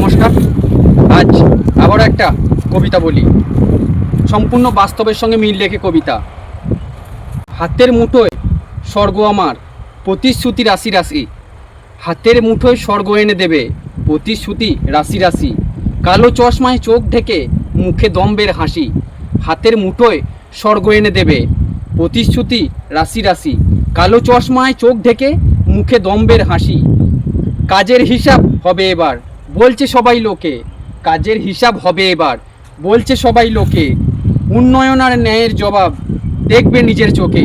নমস্কার। আজ আবার একটা কবিতা বলি, সম্পূর্ণ বাস্তবের সঙ্গে মিল রেখে কবিতা। হাতের মুঠোয় স্বর্গ আমার, প্রতিশ্রুতি রাশি রাশি। হাতের মুঠোয় স্বর্গ এনে দেবে, প্রতিশ্রুতি রাশি রাশি। কালো চশমায় চোখ ঢেকে মুখে দম্বের হাসি। হাতের মুঠোয় স্বর্গ এনে দেবে, প্রতিশ্রুতি রাশি রাশি। কালো চশমায় চোখ ঢেকে মুখে দম্বের হাসি। কাজের হিসাব হবে এবার, বলছে সবাই লোকে। কাজের হিসাব হবে এবার, বলছে সবাই লোকে। উন্নয়ন আর ন্যায়ের জবাব দেখবে নিজের চোখে।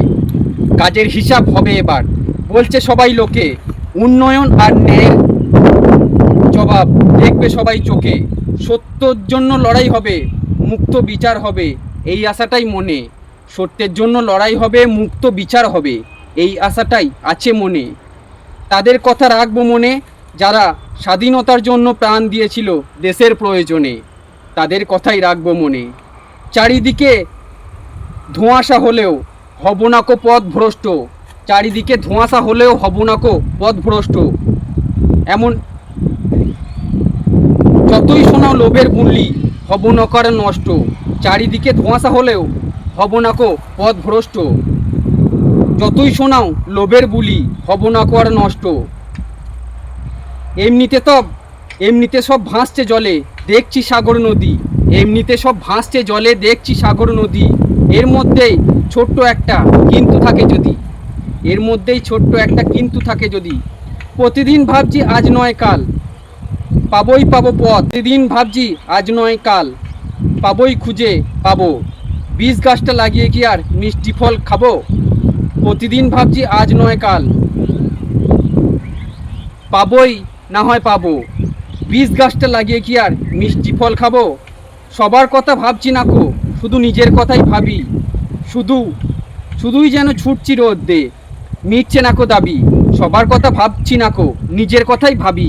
কাজের হিসাব হবে এবার, বলছে সবাই লোকে। উন্নয়ন আর ন্যায়ের জবাব দেখবে সবাই চোখে। সত্যর জন্য লড়াই হবে, মুক্ত বিচার হবে, এই আশাটাই মনে। সত্যের জন্য লড়াই হবে, মুক্ত বিচার হবে, এই আশাটাই আছে মনে। তাদের কথা রাখবো মনে, যারা স্বাধীনতার জন্য প্রাণ দিয়েছিল দেশের প্রয়োজনে। তাদের কথাই রাখবো মনে। চারিদিকে ধোঁয়াশা হলেও হব না কো পথভ্রষ্ট। চারিদিকে ধোঁয়াশা হলেও হব না কো পথভ্রষ্ট। এমন যতই শোনাও লোভের বুলি, হব না কর নষ্ট। চারিদিকে ধোঁয়াশা হলেও হব না কো পথভ্রষ্ট। যতই শোনাও লোভের বুলি, হব না কর নষ্ট। এমনিতে সব ভাসছে জলে, দেখছি সাগর নদী। এমনিতে সব ভাসছে জলে, দেখছি সাগর নদী। এর মধ্যেই ছোট্ট একটা কিন্তু থাকে যদি। এর মধ্যেই ছোট্ট একটা কিন্তু থাকে যদি। প্রতিদিন ভাবছি আজ নয় কাল পাবোই পাবো পথ। প্রতিদিন ভাবছি আজ নয় কাল পাবোই খুঁজে পাবো। বীজ গাছটা লাগিয়ে কি আর মিষ্টি ফল খাবো? প্রতিদিন ভাবছি আজ নয় কাল পাবোই না হয় পাবো। বীজ গাছটা লাগিয়ে কি আর মিষ্টি ফল খাবো? সবার কথা ভাবছি না কো, শুধু নিজের কথাই ভাবি। শুধুই যেন ছুটছি রোদে, মিটছে না কো দাবি। সবার কথা ভাবছি না কো, নিজের কথাই ভাবি।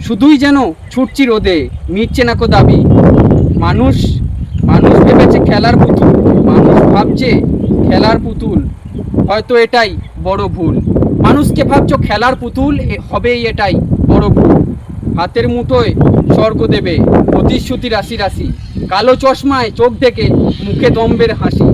শুধুই যেন ছুটছি রোদে, মিটছে না কো দাবি। মানুষ মানুষ ভেবেছে খেলার পুতুল, মানুষ ভাবছে খেলার পুতুল। হয়তো এটাই বড় ভুল। মানুষকে ভাবছো খেলার পুতুল, হবেই এটাই বড় ভুল। হাতের মুঠোয় স্বর্গ দেবে, প্রতিশ্রুতি রাশি রাশি। কালো চশমায় চোখ দেখে মুখে দম্বের হাসি।